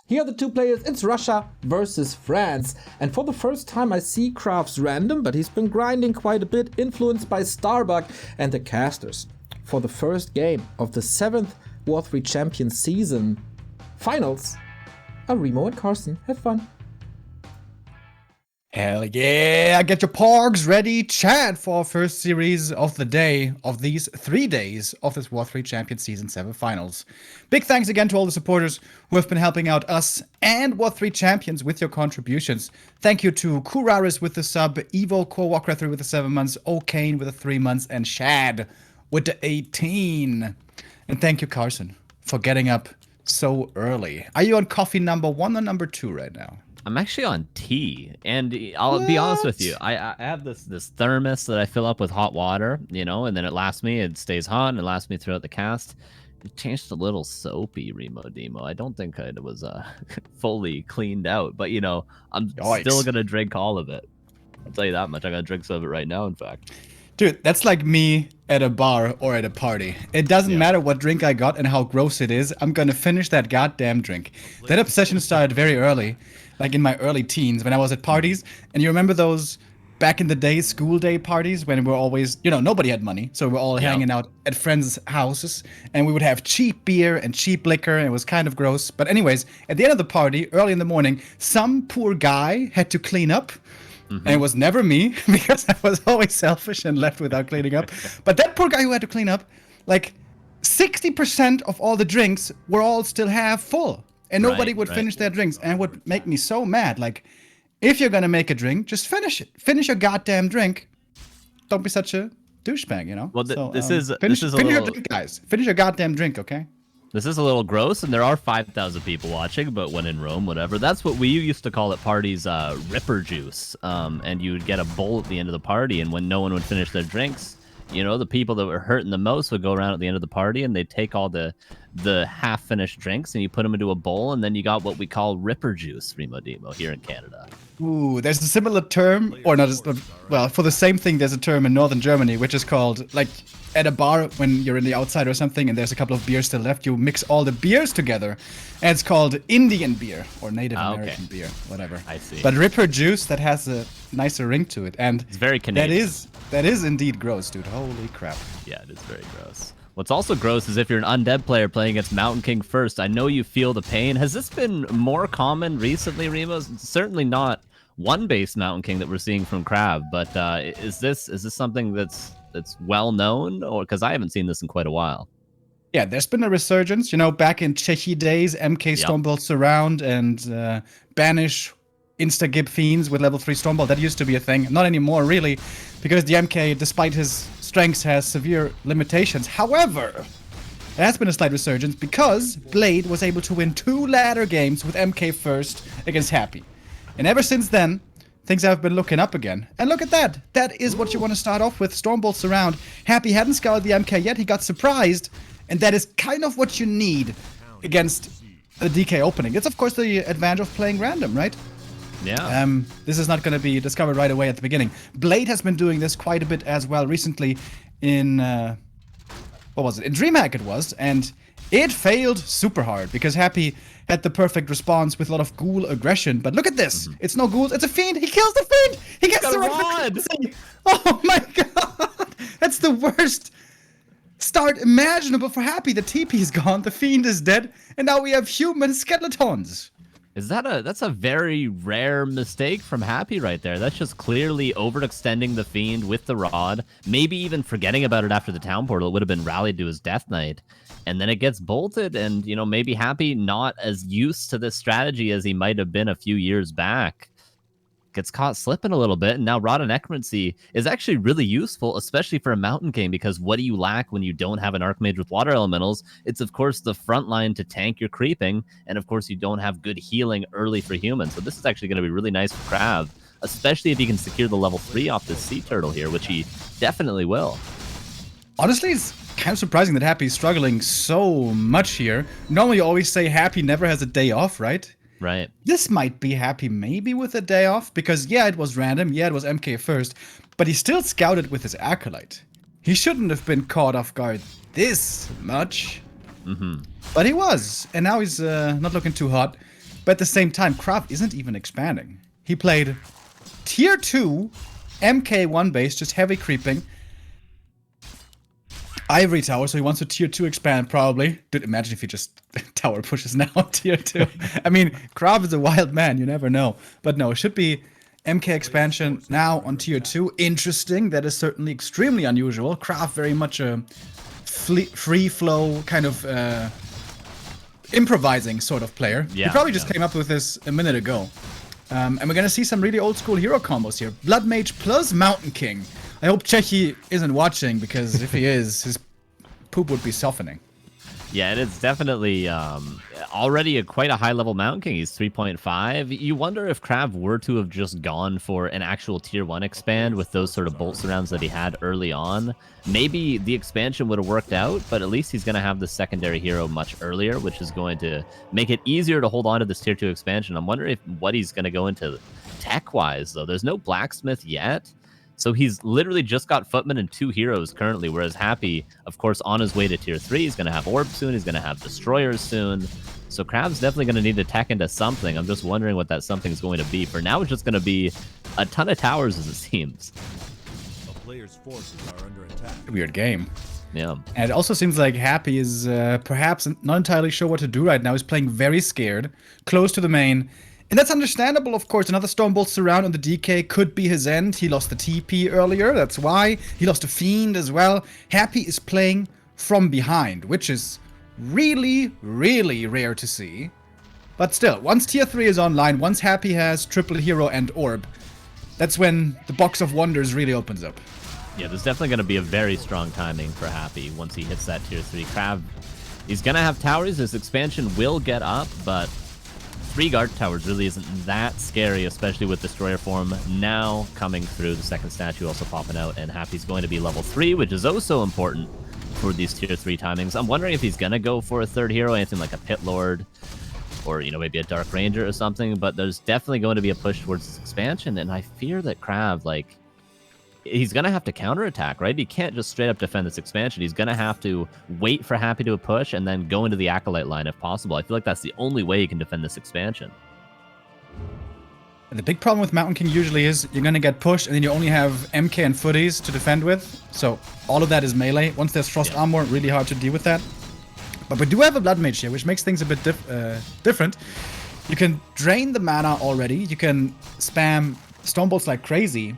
Here are the two players. It's Russia versus France. And for the first time I see KraV's random, but he's been grinding quite a bit, influenced by Starbuck and the casters. For the first game of the 7th W3Champions season finals are Remo and CArson. Have fun. Hell yeah, get your porgs ready, chat, for our first series of the day, of these 3 days of this W3Champions Season 7 Finals. Big thanks again to all the supporters who have been helping out us and W3Champions with your contributions. Thank you to Kuraris with the sub, Evo Core with the 7 months, O'Kane with the 3 months, and Shad with the 18. And thank you, CArson, for getting up so early. Are you on coffee number 1 or number 2 right now? I'm actually on tea, and I'll be honest with you. I have this thermos that I fill up with hot water, you know, and then it lasts me. It stays hot and it lasts me throughout the cast. It changed a little soapy, Remo Demo. I don't think it was fully cleaned out, but you know, I'm still gonna drink all of it. I'll tell you that much. I'm gonna drink some of it right now, in fact. Dude, that's like me at a bar or at a party. It doesn't matter what drink I got and how gross it is. I'm gonna finish that goddamn drink. That obsession started very early. Like in my early teens when I was at parties. And you remember those back in the day, school day parties when we were always, you know, nobody had money. So we were all hanging out at friends' houses and we would have cheap beer and cheap liquor. And it was kind of gross. But anyways, at the end of the party, early in the morning, some poor guy had to clean up. And it was never me because I was always selfish and left without cleaning up. But that poor guy who had to clean up, like 60% of all the drinks were all still half full. And nobody would finish their drinks, and it would make me so mad. Like, if you're gonna make a drink, just finish it. Finish your goddamn drink. Don't be such a douchebag, you know? Well, finish your drink, guys. Finish your goddamn drink, okay? This is a little gross, and there are 5,000 people watching, but when in Rome, whatever. That's what we used to call at parties ripper juice. And you would get a bowl at the end of the party, and when no one would finish their drinks, you know, the people that were hurting the most would go around at the end of the party, and they'd take all the half-finished drinks, and you put them into a bowl, and then you got what we call ripper juice, Remo Demo, here in Canada. Ooh, there's a similar term, or not, well, for the same thing, there's a term in northern Germany, which is called, like, at a bar, when you're in the outside or something, and there's a couple of beers still left, you mix all the beers together, and it's called Indian beer, or Native American beer, whatever. I see. But ripper juice, that has a nicer ring to it, and it's very Canadian. That is indeed gross, dude. Holy crap. Yeah, it is very gross. What's also gross is if you're an undead player playing against Mountain King first. I know you feel the pain. Has this been more common recently, Remo? It's certainly not one-base Mountain King that we're seeing from KraV, but is this something that's well known, or because I haven't seen this in quite a while? Yeah, there's been a resurgence. You know, back in Chechi days, MK Stormbolt Surround and banish Insta-Gib Fiends with level 3 Stormbolt. That used to be a thing. Not anymore, really, because the MK, despite his strengths, has severe limitations. However, there has been a slight resurgence because Blade was able to win 2 ladder games with MK first against Happy. And ever since then, things have been looking up again. And look at that. That is what you want to start off with, Stormbolt Surround. Happy hadn't scoured the MK yet. He got surprised. And that is kind of what you need against a DK opening. It's, of course, the advantage of playing random, right? Yeah. This is not going to be discovered right away at the beginning. Blade has been doing this quite a bit as well recently in, what was it? In DreamHack it was, and it failed super hard because Happy had the perfect response with a lot of ghoul aggression. But look at this. It's no ghouls, it's a fiend. He kills the fiend. He gets the rod. Oh my god. That's the worst start imaginable for Happy. The TP is gone, the fiend is dead, and now we have human skeletons. That's a very rare mistake from Happy right there. That's just clearly overextending the fiend with the rod, maybe even forgetting about it after the town portal. It would have been rallied to his Death Knight, and then it gets bolted, and you know, maybe Happy, not as used to this strategy as he might have been a few years back, gets caught slipping a little bit, and now Rod of Necromancy is actually really useful, especially for a Mountain King, because what do you lack when you don't have an Archmage with water elementals? It's, of course, the front line to tank your creeping, and of course, you don't have good healing early for humans, so this is actually going to be really nice for KraV, especially if he can secure the level 3 off this Sea Turtle here, which he definitely will. Honestly, it's kind of surprising that Happy's struggling so much here. Normally, you always say Happy never has a day off, right? Right. This might be Happy maybe with a day off, because yeah, it was random, yeah, it was MK first, but he still scouted with his Acolyte. He shouldn't have been caught off guard this much, but he was, and now he's not looking too hot. But at the same time, KraV isn't even expanding. He played tier 2, MK1 base, just heavy creeping. Ivory tower, so he wants to tier 2 expand probably. Dude, imagine if he just tower pushes now tier 2. I mean, KraV is a wild man, you never know. But no, it should be MK expansion now on tier 2. Interesting, that is certainly extremely unusual. KraV very much a free flow kind of improvising sort of player. Yeah, he probably just came up with this a minute ago. And we're gonna see some really old school hero combos here. Blood Mage plus Mountain King. I hope Chechi isn't watching, because if he is, his poop would be softening. Yeah, it is definitely already quite a high-level Mountain King. He's 3.5. You wonder if KraV were to have just gone for an actual Tier 1 expand with those sort of bolt surrounds that he had early on. Maybe the expansion would have worked out, but at least he's going to have the secondary hero much earlier, which is going to make it easier to hold on to this Tier 2 expansion. I'm wondering what he's going to go into tech-wise, though. There's no Blacksmith yet. So he's literally just got Footman and 2 heroes currently, whereas Happy, of course, on his way to tier 3, he's going to have Orb soon, he's going to have Destroyers soon. So KraV's definitely going to need to tech into something. I'm just wondering what that something's going to be. For now, it's just going to be a ton of towers, as it seems. A player's forces are under attack. Weird game. Yeah. And it also seems like Happy is perhaps not entirely sure what to do right now. He's playing very scared, close to the main. And that's understandable, of course. Another Stormbolt surround on the DK could be his end. He lost the TP earlier, that's why. He lost a Fiend as well. Happy is playing from behind, which is really, really rare to see. But still, once tier 3 is online, once Happy has triple hero and orb, that's when the box of wonders really opens up. Yeah, there's definitely going to be a very strong timing for Happy once he hits that tier 3. KraV, he's going to have towers. His expansion will get up, but 3 guard towers really isn't that scary, especially with Destroyer form now coming through. The second statue also popping out, and Happy's going to be level 3, which is also important for these tier 3 timings. I'm wondering if he's going to go for a third hero, anything like a Pit Lord, or, you know, maybe a Dark Ranger or something, but there's definitely going to be a push towards this expansion, and I fear that KraV, like, he's going to have to counterattack, right? He can't just straight up defend this expansion. He's going to have to wait for Happy to push and then go into the Acolyte line if possible. I feel like that's the only way he can defend this expansion. And the big problem with Mountain King usually is you're going to get pushed and then you only have MK and footies to defend with. So all of that is melee. Once there's Frost Armor, really hard to deal with that. But we do have a Blood Mage here, which makes things a bit different. You can drain the mana already. You can spam Stormbolts like crazy.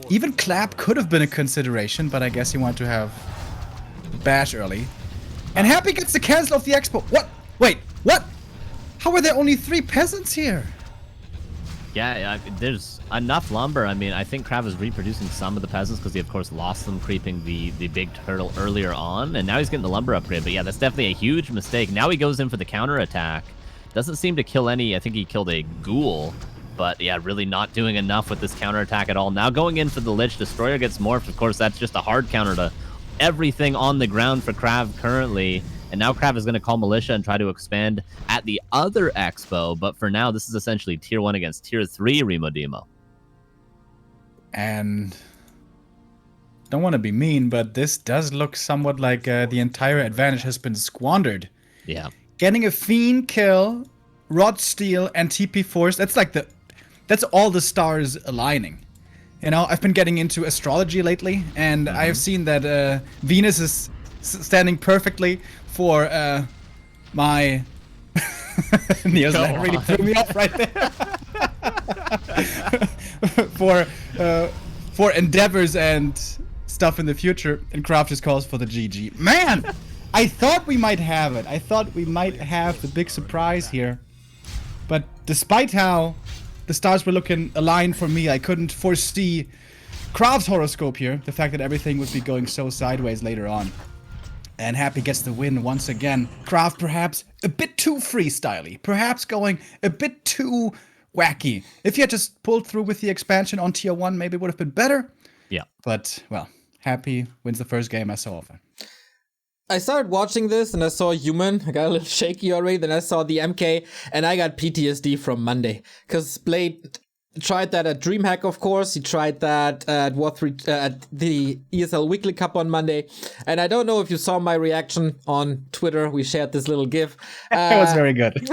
Even Clap could have been a consideration, but I guess he wanted to have Bash early. And Happy gets the cancel of the Expo. What? Wait, what? How are there only 3 peasants here? Yeah, there's enough lumber. I mean, I think KraV is reproducing some of the peasants because he, of course, lost them creeping the big turtle earlier on, and now he's getting the lumber upgrade. But yeah, that's definitely a huge mistake. Now he goes in for the counterattack. Doesn't seem to kill any. I think he killed a ghoul. But yeah, really not doing enough with this counterattack at all. Now going in for the Lich, Destroyer gets morphed. Of course, that's just a hard counter to everything on the ground for KraV currently. And now KraV is going to call Militia and try to expand at the other Expo. But for now, this is essentially tier 1 against tier 3 Remo Demo. And don't want to be mean, but this does look somewhat like the entire advantage has been squandered. Yeah. Getting a Fiend kill, Rod Steel, and TP Force, that's all the stars aligning. You know, I've been getting into astrology lately, and I have seen that Venus is standing perfectly for my... Neo's like really threw me off right there. for endeavors and stuff in the future, and KraV just calls for the GG. Man! I thought we might have it. I thought we might have the big surprise here. But despite how the stars were looking aligned for me, I couldn't foresee KraV's horoscope here. The fact that everything would be going so sideways later on. And Happy gets the win once again. KraV perhaps a bit too freestyly. Perhaps going a bit too wacky. If he had just pulled through with the expansion on tier 1, maybe it would have been better. Yeah. But, well, Happy wins the first game as so often. I started watching this and I saw Human. I got a little shaky already. Then I saw the MK and I got PTSD from Monday. Because Blade tried that at DreamHack, of course. He tried that at at the ESL Weekly Cup on Monday. And I don't know if you saw my reaction on Twitter. We shared this little GIF. That was very good.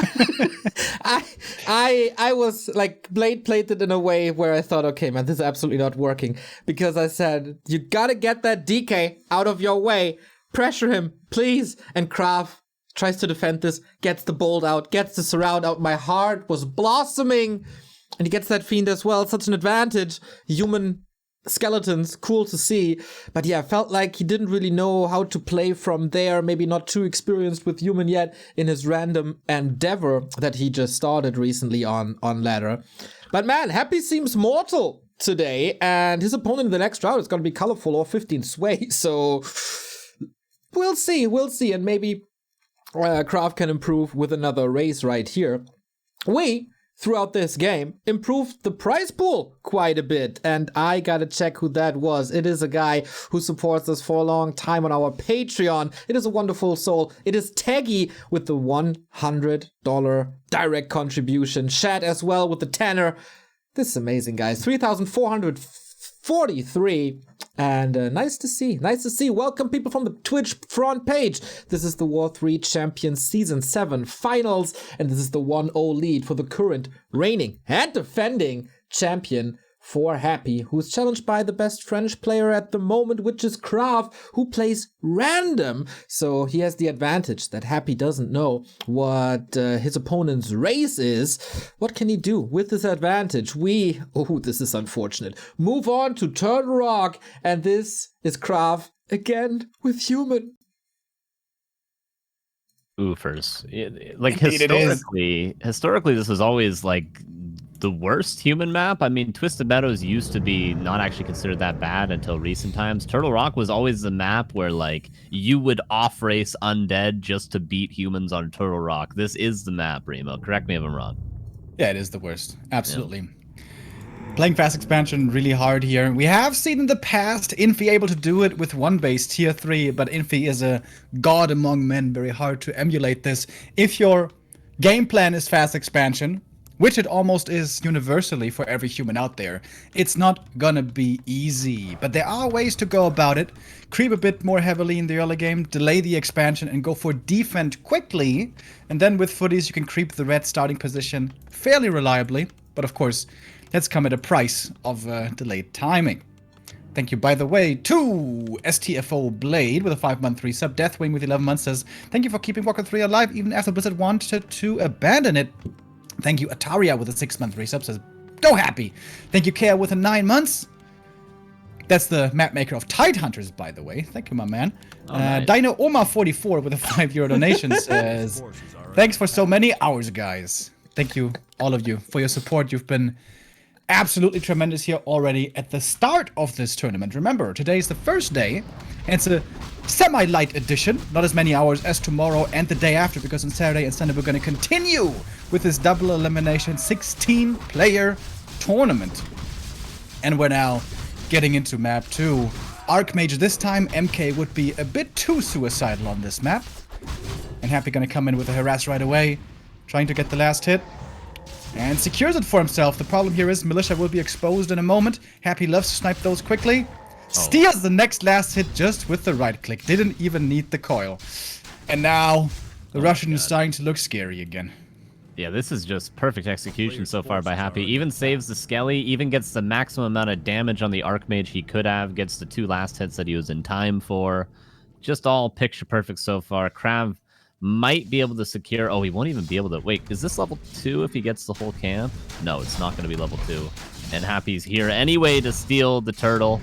I was like, Blade played it in a way where I thought, okay, man, this is absolutely not working. Because I said, you gotta get that DK out of your way. Pressure him, please. And KraV tries to defend this, gets the bolt out, gets the surround out. My heart was blossoming. And he gets that Fiend as well. Such an advantage. Human skeletons, cool to see. But yeah, felt like he didn't really know how to play from there. Maybe not too experienced with human yet in his random endeavor that he just started recently on ladder. But man, Happy seems mortal today. And his opponent in the next round is going to be Colorful or 15 Sway. So we'll see. And maybe KraV can improve with another race right here. Throughout this game, improved the prize pool quite a bit. And I gotta check who that was. It is a guy who supports us for a long time on our Patreon. It is a wonderful soul. It is Taggy with the $100 direct contribution. Shad as well with the tenner. This is amazing, guys. 3,443. And nice to see. Welcome people from the Twitch front page. This is the W3Champions Season 7 Finals. And this is the 1-0 lead for the current reigning and defending champion for Happy, who's challenged by the best French player at the moment, which is KraV, who plays random. So he has the advantage that Happy doesn't know what his opponent's race is. What can he do with this advantage? This is unfortunate. Move on to Turtle Rock, and this is KraV again with human. Oofers. Like historically, this is always like the worst human map. I mean, Twisted Meadows used to be not actually considered that bad until recent times. Turtle Rock was always the map where like you would off race undead just to beat humans on Turtle Rock. This is the map, Remo. Correct me if I'm wrong. Yeah, it is the worst. Absolutely. Yeah. Playing fast expansion really hard here. We have seen in the past Infi able to do it with one base, tier 3, but Infi is a god among men. Very hard to emulate this. If your game plan is fast expansion, which it almost is universally for every human out there, it's not gonna be easy. But there are ways to go about it. Creep a bit more heavily in the early game, delay the expansion, and go for defend quickly. And then with footies, you can creep the red starting position fairly reliably. But of course, that's come at a price of delayed timing. Thank you, by the way, to STFO Blade with a 5-month resub. Deathwing with 11 months says, thank you for keeping Walker 3 alive even after Blizzard wanted to abandon it. Thank you, Ataria with a 6-month resub says, go Happy. Thank you, Kea with a 9 months. That's the map maker of Tidehunters, by the way. Thank you, my man. Nice. Dino Oma 44 with a €5 donation says, thanks for so many hours, guys. Thank you, all of you, for your support. You've been absolutely tremendous here already at the start of this tournament. Remember, today is the first day, and it's a semi-light edition. Not as many hours as tomorrow and the day after, because on Saturday and Sunday we're going to continue with this double elimination 16-player tournament. And we're now getting into map 2. Archmage this time. MK would be a bit too suicidal on this map. And Happy going to come in with a harass right away, trying to get the last hit. And secures it for himself. The problem here is Militia will be exposed in a moment. Happy loves to snipe those quickly. Steals the next last hit just with the right click. Didn't even need the coil. And now the Russian is starting to look scary again. Yeah, this is just perfect execution so far by Happy. Even saves the Skelly, even gets the maximum amount of damage on the Archmage he could have, gets the 2 last hits that he was in time for. Just all picture perfect so far. KraV might be able to secure... Oh, he won't even be able to... Wait, is this level 2 if he gets the whole camp? No, it's not going to be level 2. And Happy's here anyway to steal the turtle.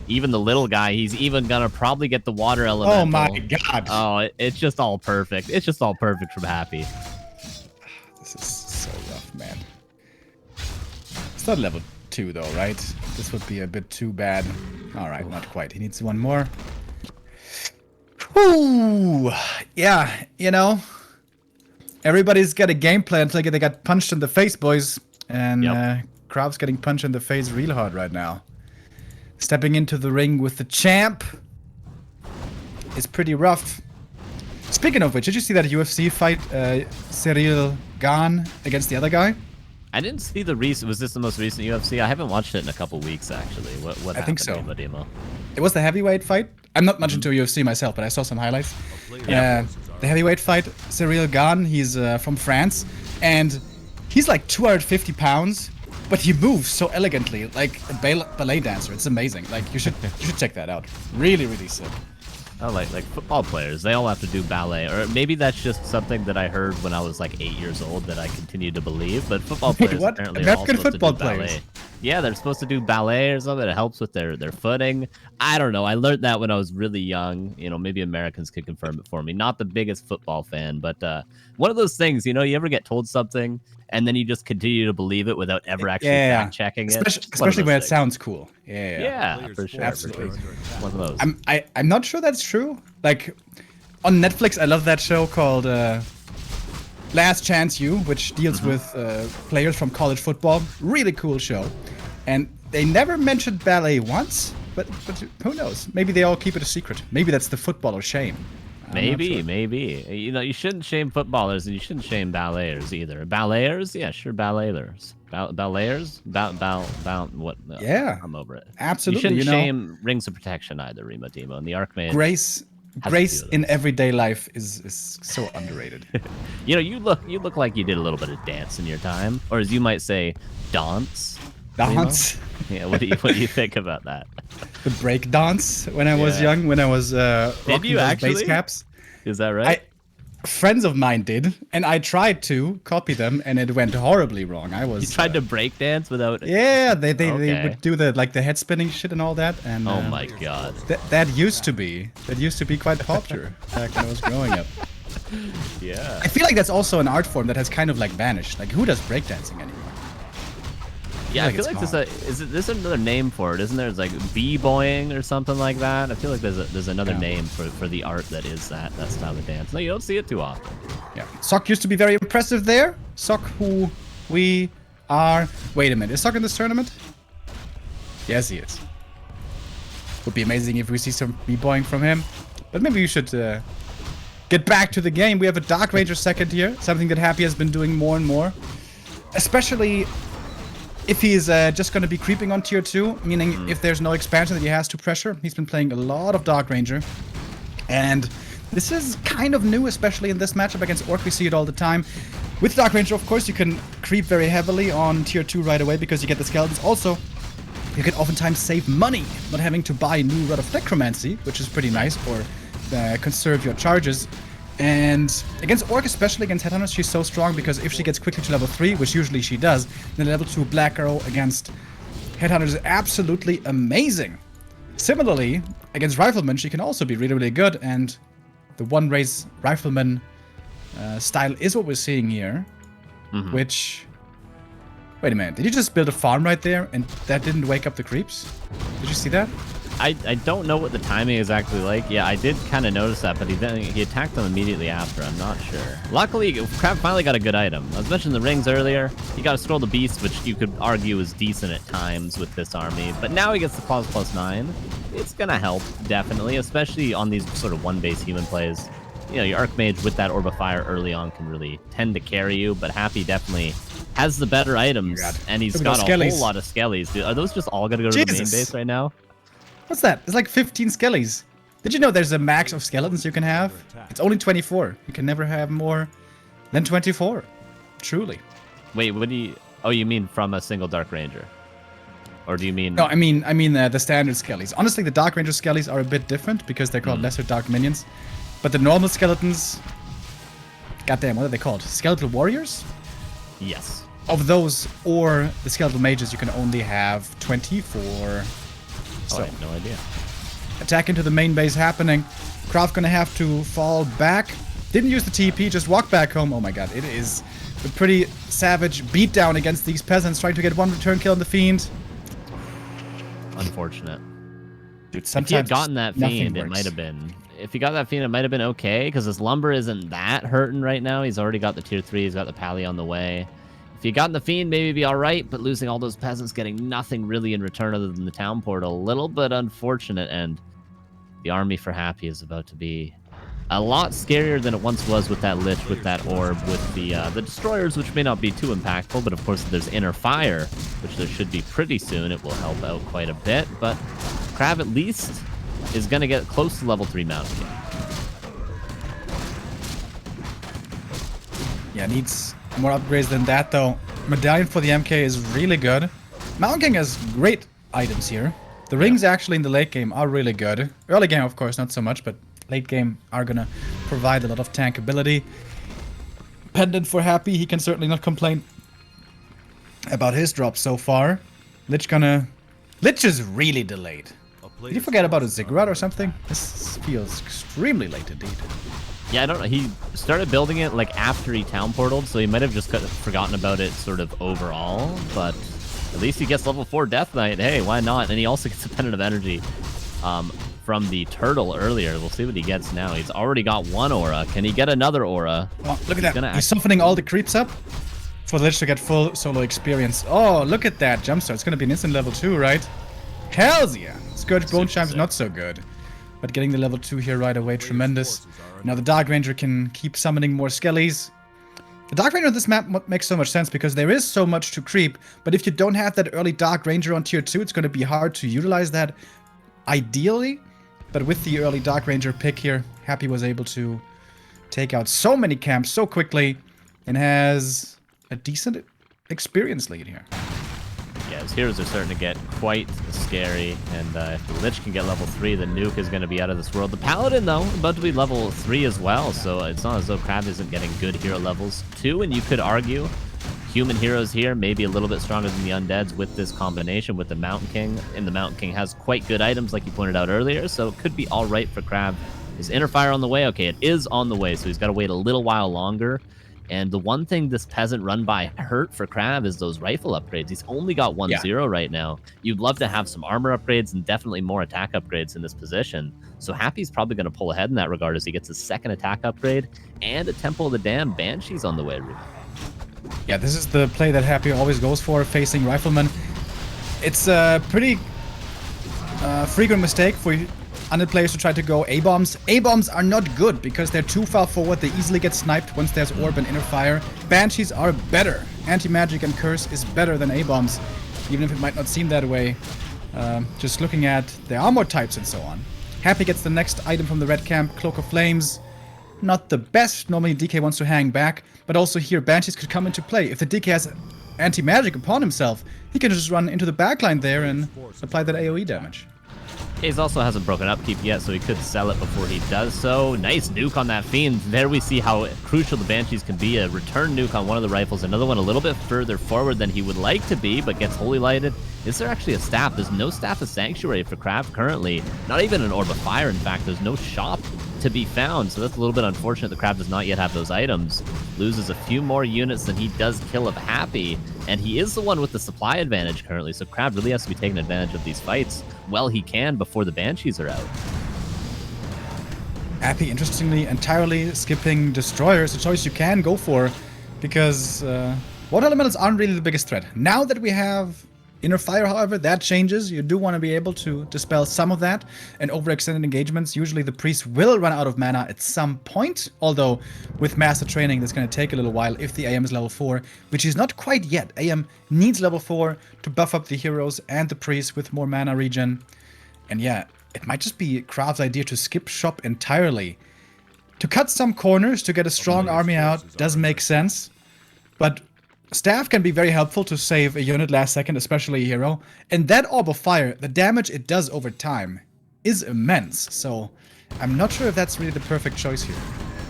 Even the little guy, he's even going to probably get the water elemental. Oh my god. Oh, it's just all perfect. It's just all perfect from Happy. This is so rough, man. It's not level 2 though, right? This would be a bit too bad. Alright, not quite. He needs one more. Ooh, yeah, you know, everybody's got a game plan until they got punched in the face, boys. And KraV's getting punched in the face real hard right now. Stepping into the ring with the champ is pretty rough. Speaking of which, did you see that UFC fight, Cyril Gane against the other guy? I didn't see the recent. Was this the most recent UFC? I haven't watched it in a couple weeks actually. What happened? I think so. Demo? It was the heavyweight fight. I'm not much into UFC myself, but I saw some highlights. The heavyweight fight, Cyril Gane, he's from France, and he's like 250 pounds, but he moves so elegantly, like a ballet dancer. It's amazing. Like you should check that out. Really, really sick. Oh, like football players, they all have to do ballet, or maybe that's just something that I heard when I was like 8 years old that I continue to believe. But football players apparently are all supposed to do ballet. Yeah, they're supposed to do ballet or something. It helps with their footing. I don't know. I learned that when I was really young. You know, maybe Americans could confirm it for me. Not the biggest football fan, but one of those things. You know, you ever get told something and then you just continue to believe it without ever actually fact checking it. Especially when it sounds cool. Yeah, for sure. Absolutely. One of those. I'm not sure that's true. Like on Netflix, I love that show called Last Chance U, which deals with players from college football. Really cool show. And they never mentioned ballet once, but who knows? Maybe they all keep it a secret. Maybe that's the footballer shame. Maybe. You know, you shouldn't shame footballers, and you shouldn't shame balleters either. Balleters? Yeah, sure, balleters. Balleters? What? No, yeah. I'm over it. Absolutely. You shouldn't shame Rings of Protection either, Remo Demo, and the Archmage. Grace in everyday life is so underrated. You know, you look like you did a little bit of dance in your time, or as you might say, dance. Dance. Yeah. What do you think about that? The break dance when I was young, when I was rocking those base caps. Is that right? Friends of mine did, and I tried to copy them, and it went horribly wrong. You tried to break dance without. Yeah, they would do the head spinning shit and all that, and oh my god, that used to be quite popular back when I was growing up. Yeah, I feel like that's also an art form that has kind of like vanished. Like who does breakdancing anymore? Yeah, I feel like there's another name for it, isn't there? It's like b-boying or something like that. I feel like there's another name for the art that is that style of dance. No, you don't see it too often. Yeah, Sock used to be very impressive there. Sock, who we are. Wait a minute, is Sock in this tournament? Yes, he is. Would be amazing if we see some b-boying from him. But maybe we should get back to the game. We have a Dark Ranger second here, something that Happy has been doing more and more, especially if he's just going to be creeping on tier 2, meaning if there's no expansion that he has to pressure. He's been playing a lot of Dark Ranger. And this is kind of new, especially in this matchup against Orc. We see it all the time. With Dark Ranger, of course, you can creep very heavily on tier 2 right away because you get the skeletons. Also, you can oftentimes save money, not having to buy a new Rod of Necromancy, which is pretty nice, or conserve your charges. And against Orc, especially against Headhunters, she's so strong because if she gets quickly to level 3, which usually she does, then level 2 Black Arrow against Headhunters is absolutely amazing. Similarly, against Riflemen, she can also be really, really good, and the one-race Rifleman style is what we're seeing here, which... Wait a minute, did you just build a farm right there and that didn't wake up the creeps? Did you see that? I don't know what the timing is actually like. Yeah, I did kind of notice that, but he attacked them immediately after. I'm not sure. Luckily, KraV finally got a good item. I was mentioning the rings earlier. He got a Scroll the Beast, which you could argue is decent at times with this army. But now he gets the Claws +9. It's going to help, definitely, especially on these sort of one-base human plays. You know, your Archmage with that Orb of Fire early on can really tend to carry you, but Happy definitely has the better items, and he's got a whole lot of skellies. Dude, are those just all going to go to the main base right now? What's that? It's like 15 skellies. Did you know there's a max of skeletons you can have? It's only 24. You can never have more than 24. Truly. Wait, what do you... Oh, you mean from a single Dark Ranger? Or do you mean... No, I mean the standard skellies. Honestly, the Dark Ranger skellies are a bit different because they're called lesser dark minions. But the normal skeletons... Goddamn, what are they called? Skeletal warriors? Yes. Of those, or the skeletal mages, you can only have 24... Oh, I have no idea. Attack into the main base happening. KraV gonna have to fall back. Didn't use the TP, just walk back home. Oh my god, it is a pretty savage beatdown against these peasants trying to get one return kill on the Fiend. Unfortunate. Dude, if he had gotten that Fiend, it might have been... If he got that Fiend, it might have been okay, because his Lumber isn't that hurting right now. He's already got the tier 3, he's got the Pally on the way. If you got the Fiend, maybe it'd be alright, but losing all those peasants, getting nothing really in return other than the town portal, a little bit unfortunate, and the army for Happy is about to be A lot scarier than it once was with that Lich, with that Orb, with the Destroyers, which may not be too impactful, but of course there's Inner Fire, which there should be pretty soon. It will help out quite a bit, but KraV at least is going to get close to level 3 Mountain King. Yeah, needs more upgrades than that, though. Medallion for the MK is really good. Mountain King has great items here. The rings actually in the late game are really good. Early game, of course, not so much, but late game are gonna provide a lot of tank ability. Pendant for Happy, he can certainly not complain about his drop so far. Lich is really delayed. Did you forget about a Ziggurat or something? This feels extremely late indeed. Yeah, I don't know. He started building it like after he town portaled, so he might have just forgotten about it sort of overall, but at least he gets level 4 Death Knight. Hey, why not? And he also gets a Pendant of Energy from the turtle earlier. We'll see what he gets now. He's already got 1 aura. Can he get another aura? Oh, look at that. He's softening all the creeps up for the Lich to get full solo experience. Oh, look at that jumpstart. It's going to be an instant level 2, right? Hells yeah. Scourge Bone Chime's not so good. But getting the level 2 here right away, tremendous. Now the Dark Ranger can keep summoning more skellies. The Dark Ranger on this map makes so much sense because there is so much to creep, but if you don't have that early Dark Ranger on tier 2, it's going to be hard to utilize that ideally. But with the early Dark Ranger pick here, Happy was able to take out so many camps so quickly and has a decent experience lead here. Yeah, his heroes are starting to get quite scary, and if the Lich can get level 3, the nuke is going to be out of this world. The Paladin, though, about to be level 3 as well, so it's not as though KraV isn't getting good hero levels too, and you could argue human heroes here may be a little bit stronger than the Undeads with this combination with the Mountain King, and the Mountain King has quite good items like you pointed out earlier, so it could be all right for KraV. Is Inner Fire on the way? Okay, it is on the way, so he's got to wait a little while longer. And the one thing this peasant run by hurt for KraV is those rifle upgrades. He's only got 1-0 right now. You'd love to have some armor upgrades and definitely more attack upgrades in this position. So Happy's probably going to pull ahead in that regard as he gets his second attack upgrade and a Temple of the Damned Banshees on the way. Yeah, this is the play that Happy always goes for, facing Rifleman. It's a pretty frequent mistake for Undead players to try to go A-bombs. A-bombs are not good because they're too far forward. They easily get sniped once there's Orb and Inner Fire. Banshees are better. Anti-Magic and Curse is better than A-bombs, even if it might not seem that way. Just looking at the armor types and so on. Happy gets the next item from the red camp, Cloak of Flames. Not the best. Normally DK wants to hang back, but also here Banshees could come into play. If the DK has anti-magic upon himself, he can just run into the backline there and apply that AoE damage. Case also hasn't broken upkeep yet, so he could sell it before he does so. Nice nuke on that Fiend. There we see how crucial the Banshees can be. A return nuke on one of the rifles. Another one a little bit further forward than he would like to be, but gets Holy Lighted. Is there actually a staff? There's no Staff of Sanctuary for KraV currently. Not even an Orb of Fire, in fact. There's no shop to be found, so that's a little bit unfortunate that KraV does not yet have those items. Loses a few more units than he does kill of Happy, and he is the one with the supply advantage currently, so KraV really has to be taking advantage of these fights while he can before the Banshees are out. Happy, interestingly, entirely skipping Destroyers, a choice you can go for, because Water Elementals aren't really the biggest threat. Now that we have Inner Fire, however, that changes. You do want to be able to dispel some of that, and overextended engagements, usually the priest will run out of mana at some point, although with Master Training that's going to take a little while if the AM is level 4, which is not quite yet. AM needs level 4 to buff up the heroes and the priest with more mana regen. And yeah, it might just be KraV's idea to skip shop entirely. To cut some corners to get a strong army out does make sense, but Staff can be very helpful to save a unit last second, especially a hero. And that Orb of Fire, the damage it does over time is immense. So I'm not sure if that's really the perfect choice here.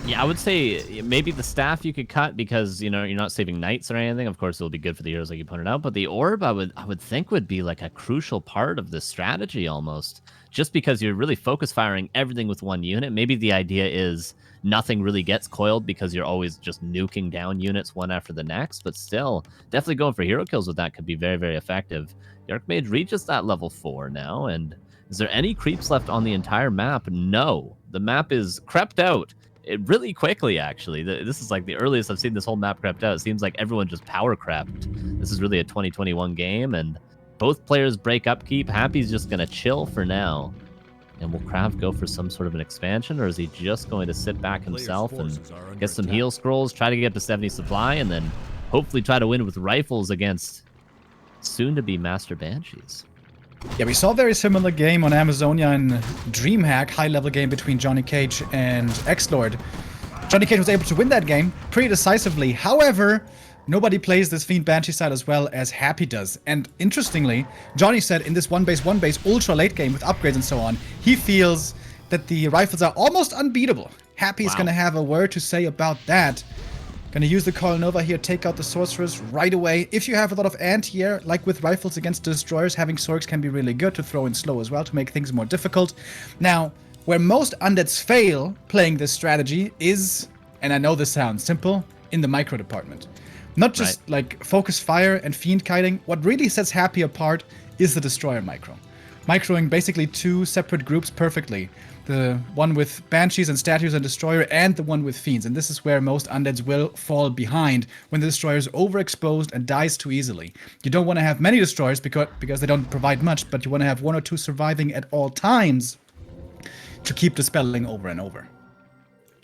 Yeah, I would say maybe the Staff you could cut because, you know, you're not saving knights or anything. Of course, it'll be good for the heroes like you pointed out. But the Orb, I would think would be like a crucial part of this strategy almost. Just because you're really focus firing everything with one unit. Maybe the idea is nothing really gets coiled because you're always just nuking down units one after the next, but still, definitely going for hero kills with that could be very, very effective. The Archmage reaches that level 4 now, and is there any creeps left on the entire map? No. The map is crept out really quickly, actually. This is like the earliest I've seen this whole map crept out. It seems like everyone just power crept. This is really a 2021 game, and both players break upkeep. Happy's just going to chill for now. And will KraV go for some sort of an expansion, or is he just going to sit back himself and get some heal scrolls, try to get up to 70 supply, and then hopefully try to win with rifles against soon-to-be Master Banshees? Yeah, we saw a very similar game on Amazonia in DreamHack, high-level game between Johnny Cage and X-Lord. Johnny Cage was able to win that game pretty decisively. However, nobody plays this Fiend Banshee side as well as Happy does. And interestingly, Johnny said in this 1-base ultra late game with upgrades and so on, he feels that the rifles are almost unbeatable. Happy is going to have a word to say about that. Gonna use the Coil Nova here, take out the Sorceress right away. If you have a lot of anti-air, like with rifles against destroyers, having Sorks can be really good to throw in slow as well to make things more difficult. Now, where most undeads fail playing this strategy is, and I know this sounds simple, in the micro department. Not just like focus fire and fiend kiting. What really sets Happy apart is the destroyer micro. Microing basically two separate groups perfectly. The one with banshees and statues and destroyer, and the one with fiends. And this is where most undeads will fall behind when the destroyer is overexposed and dies too easily. You don't want to have many destroyers because they don't provide much, but you want to have 1 or 2 surviving at all times to keep dispelling over and over.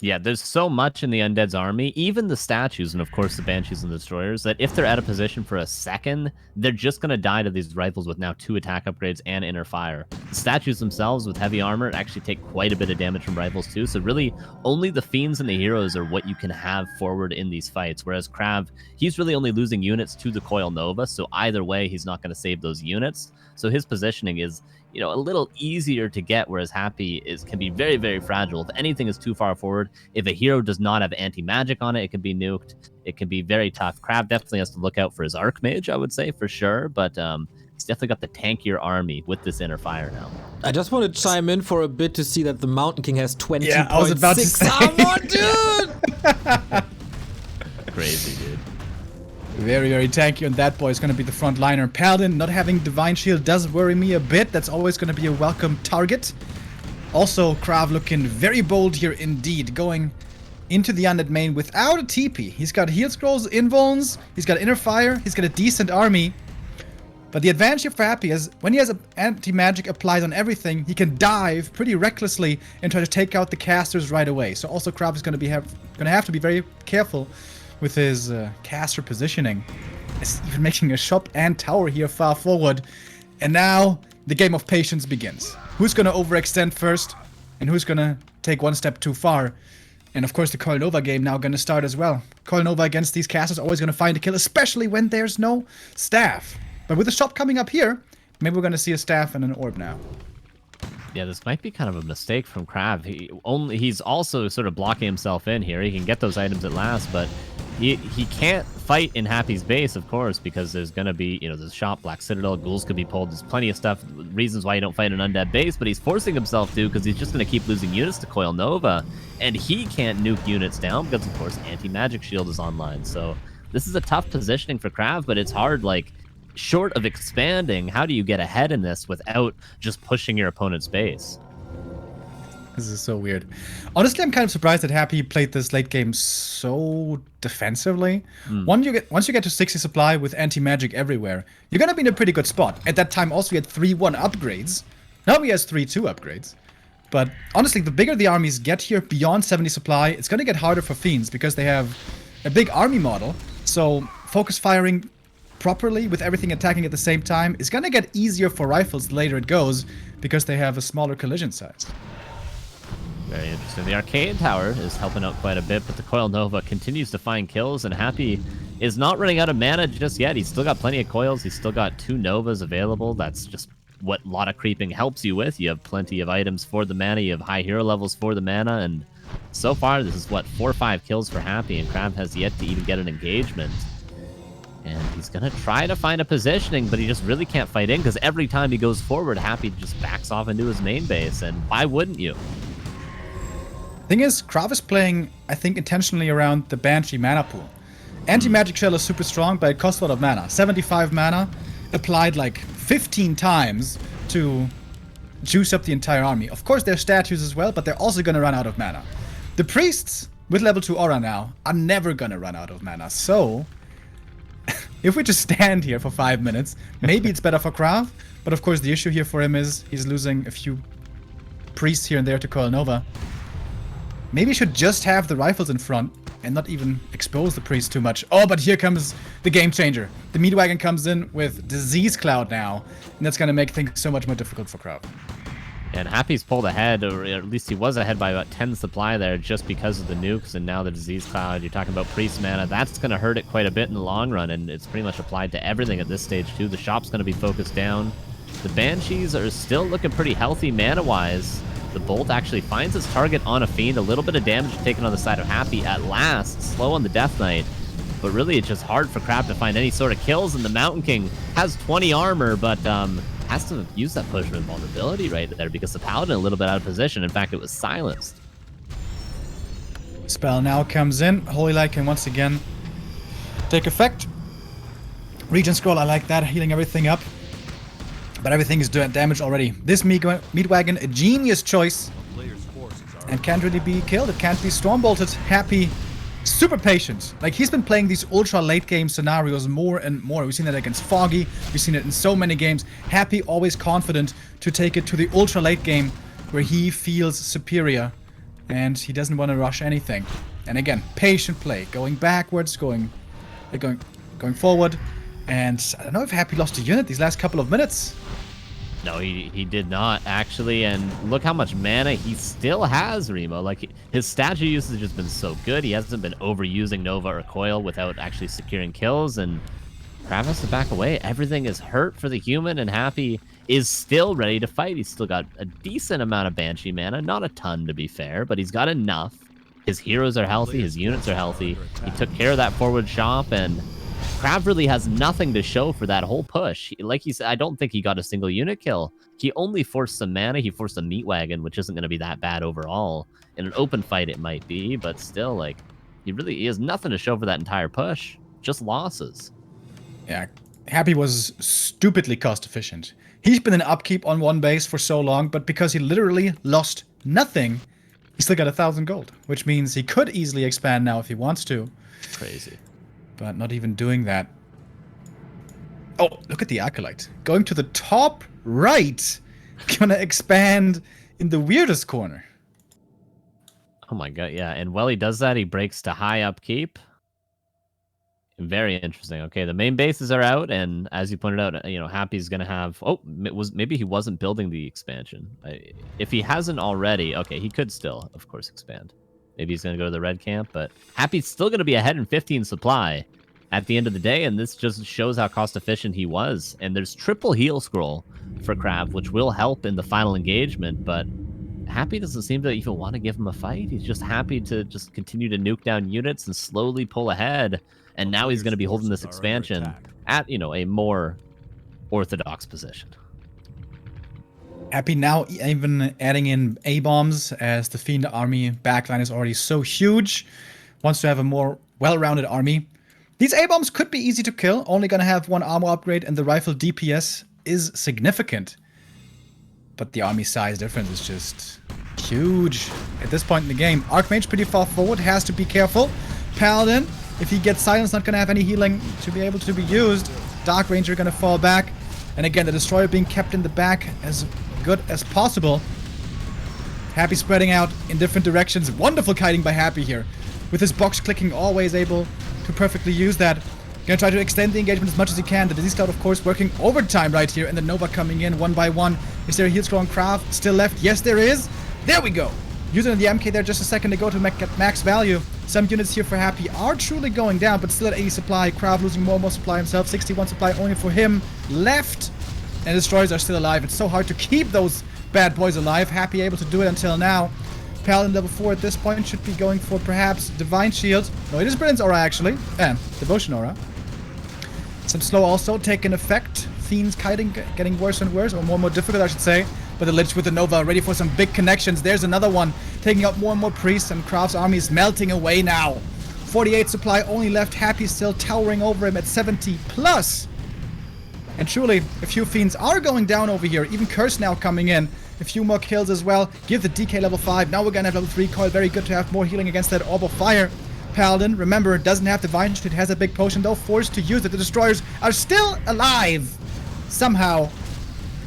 Yeah, there's so much in the Undead's army, even the statues, and of course the Banshees and the Destroyers, that if they're out of position for a second, they're just going to die to these rifles with now 2 attack upgrades and inner fire. The statues themselves with heavy armor actually take quite a bit of damage from rifles too, so really only the Fiends and the Heroes are what you can have forward in these fights, whereas KraV, he's really only losing units to the Coil Nova, so either way he's not going to save those units, so his positioning is, you know, a little easier to get, whereas Happy can be very, very fragile. If anything is too far forward, if a hero does not have anti-magic on it, it can be nuked. It can be very tough. KraV definitely has to look out for his Archmage, I would say, for sure, but he's definitely got the tankier army with this inner fire now. I just want to chime in for a bit to see that the Mountain King has 20.6 Yeah, I was about to say. Dude! Crazy, dude. Very, very tanky, and that boy is going to be the front liner. Paladin not having Divine Shield does worry me a bit. That's always going to be a welcome target. Also, KraV looking very bold here indeed, going into the undead main without a TP. He's got heal scrolls, invulns, he's got inner fire, he's got a decent army. But the advantage here for Happy is when he has anti-magic applied on everything, he can dive pretty recklessly and try to take out the casters right away. So also KraV is going to have to be very careful with his caster positioning. It's even making a shop and tower here far forward. And now the game of patience begins. Who's going to overextend first? And who's going to take one step too far? And of course the Coil Nova game now going to start as well. Coil Nova against these casters always going to find a kill, especially when there's no staff. But with the shop coming up here, maybe we're going to see a staff and an orb now. Yeah, this might be kind of a mistake from KraV. He's also sort of blocking himself in here. He can get those items at last, but he can't fight in Happy's base, of course, because there's going to be, you know, there's shop, Black Citadel, ghouls could be pulled. There's plenty of stuff, reasons why you don't fight an undead base, but he's forcing himself to because he's just going to keep losing units to Coil Nova, and he can't nuke units down because, of course, anti-magic shield is online. So this is a tough positioning for KraV, but it's hard, like, short of expanding, how do you get ahead in this without just pushing your opponent's base? This is so weird. Honestly, I'm kind of surprised that Happy played this late game so defensively. Once you get to 60 supply with anti-magic everywhere, you're gonna be in a pretty good spot. At that time, also, he had 3-1 upgrades. Now he has 3-2 upgrades. But honestly, the bigger the armies get here beyond 70 supply, it's gonna get harder for Fiends because they have a big army model. So focus firing properly with everything attacking at the same time is gonna get easier for rifles the later it goes because they have a smaller collision size. Very interesting. The Arcane Tower is helping out quite a bit, but the Coil Nova continues to find kills, and Happy is not running out of mana just yet. He's still got plenty of coils. He's still got 2 Novas available. That's just what a lot of creeping helps you with. You have plenty of items for the mana. You have high hero levels for the mana, and so far, this is, what, 4 or 5 kills for Happy, and KraV has yet to even get an engagement. And he's going to try to find a positioning, but he just really can't fight in, because every time he goes forward, Happy just backs off into his main base, and why wouldn't you? Thing is, KraV is playing, I think, intentionally around the Banshee mana pool. Anti-magic shell is super strong, but it costs a lot of mana. 75 mana, applied like 15 times to juice up the entire army. Of course, there's statues as well, but they're also going to run out of mana. The priests, with level 2 aura now, are never going to run out of mana. So, if we just stand here for 5 minutes, maybe it's better for KraV. But of course, the issue here for him is he's losing a few priests here and there to coil Nova. Maybe should just have the rifles in front and not even expose the priest too much. Oh, but here comes the game changer. The meat wagon comes in with Disease Cloud now, and that's going to make things so much more difficult for KraV. And Happy's pulled ahead, or at least he was ahead by about 10 supply there just because of the nukes and now the Disease Cloud. You're talking about Priest mana. That's going to hurt it quite a bit in the long run, and it's pretty much applied to everything at this stage too. The shop's going to be focused down. The Banshees are still looking pretty healthy mana-wise. The Bolt actually finds its target on a Fiend. A little bit of damage taken on the side of Happy at last. Slow on the Death Knight. But really, it's just hard for KraV to find any sort of kills, and the Mountain King has 20 armor, but has to use that push with vulnerability right there because the Paladin a little bit out of position. In fact, it was silenced. Spell now comes in. Holy Light can once again take effect. Regen Scroll, I like that, healing everything up. But everything is damaged already. This meat wagon, a genius choice. And can't really be killed. It can't be storm bolted. Happy, super patient. Like, he's been playing these ultra late game scenarios more and more. We've seen that against Foggy. We've seen it in so many games. Happy, always confident to take it to the ultra late game where he feels superior and he doesn't want to rush anything. And again, patient play, going backwards, going forward. And I don't know if Happy lost a unit these last couple of minutes. No, he did not, actually, and look how much mana he still has, Remo. Like, his statue usage has been so good. He hasn't been overusing Nova or Coil without actually securing kills, and KraV has to back away. Everything is hurt for the human, and Happy is still ready to fight. He's still got a decent amount of Banshee mana. Not a ton, to be fair, but he's got enough. His heroes are healthy. His units are healthy. He took care of that forward shop, and KraV really has nothing to show for that whole push. Like he said, I don't think he got a single unit kill. He only forced some mana. He forced a meat wagon, which isn't going to be that bad overall. In an open fight, it might be, but still, like, he has nothing to show for that entire push. Just losses. Yeah, Happy was stupidly cost efficient. He's been in upkeep on one base for so long, but because he literally lost nothing, he still got 1,000 gold, which means he could easily expand now if he wants to. Crazy. But not even doing that. Oh, look at the Acolyte. Going to the top right. Gonna expand in the weirdest corner. Oh my god, yeah. And while he does that, he breaks to high upkeep. Very interesting. Okay, the main bases are out, and as you pointed out, you know, Happy's gonna have... Oh, maybe he wasn't building the expansion. If he hasn't already, okay, he could still, of course, expand. Maybe he's going to go to the red camp, but Happy's still going to be ahead in 15 supply at the end of the day, and this just shows how cost-efficient he was. And there's triple heal scroll for KraV, which will help in the final engagement, but Happy doesn't seem to even want to give him a fight. He's just happy to just continue to nuke down units and slowly pull ahead, and now he's going to be holding this expansion at, you know, a more orthodox position. Happy now even adding in A-bombs as the Fiend army backline is already so huge. Wants to have a more well-rounded army. These A-bombs could be easy to kill, only gonna have one armor upgrade, and the rifle DPS is significant. But the army size difference is just huge at this point in the game. Archmage pretty far forward, has to be careful. Paladin, if he gets silenced, not gonna have any healing to be able to be used. Dark Ranger gonna fall back. And again, the Destroyer being kept in the back as good as possible. Happy spreading out in different directions. Wonderful kiting by Happy here. With his box clicking, always able to perfectly use that. Gonna try to extend the engagement as much as he can. The Disease Cloud, of course, working overtime right here. And the Nova coming in one by one. Is there a heal scroll on KraV still left? Yes, there is. There we go. Using the MK there just a second ago to get max value. Some units here for Happy are truly going down, but still at 80 supply. KraV losing more and more supply himself. 61 supply only for him left. And the Destroyers are still alive. It's so hard to keep those bad boys alive. Happy able to do it until now. Paladin level 4 at this point should be going for perhaps Divine Shield. No, it is Brilliance Aura actually. And Devotion Aura. Some slow also taking effect. Fiends kiting getting worse and worse, or more and more difficult I should say. But the Lich with the Nova ready for some big connections. There's another one taking out more and more priests, and KraV's army is melting away now. 48 supply only left. Happy still towering over him at 70 plus. And truly, a few Fiends are going down over here. Even Curse now coming in. A few more kills as well. Give the DK level 5. Now we're gonna have level 3 coil. Very good to have more healing against that Orb of Fire. Paladin, remember, doesn't have Divine Shield. It has a big potion though. Forced to use it. The Destroyers are still alive. Somehow.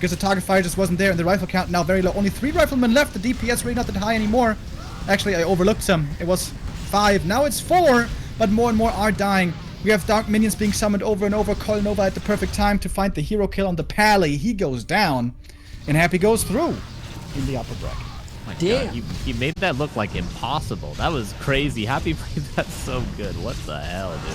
because the target fire just wasn't there, and the rifle count now very low. Only 3 riflemen left. The DPS really not that high anymore. Actually, I overlooked some. It was 5. Now it's 4, but more and more are dying. We have dark minions being summoned over and over. Call Nova at the perfect time to find the hero kill on the Pally. He goes down, and Happy goes through in the upper bracket. My Damn. God, he made that look like impossible. That was crazy. Happy played that so good. What the hell, dude?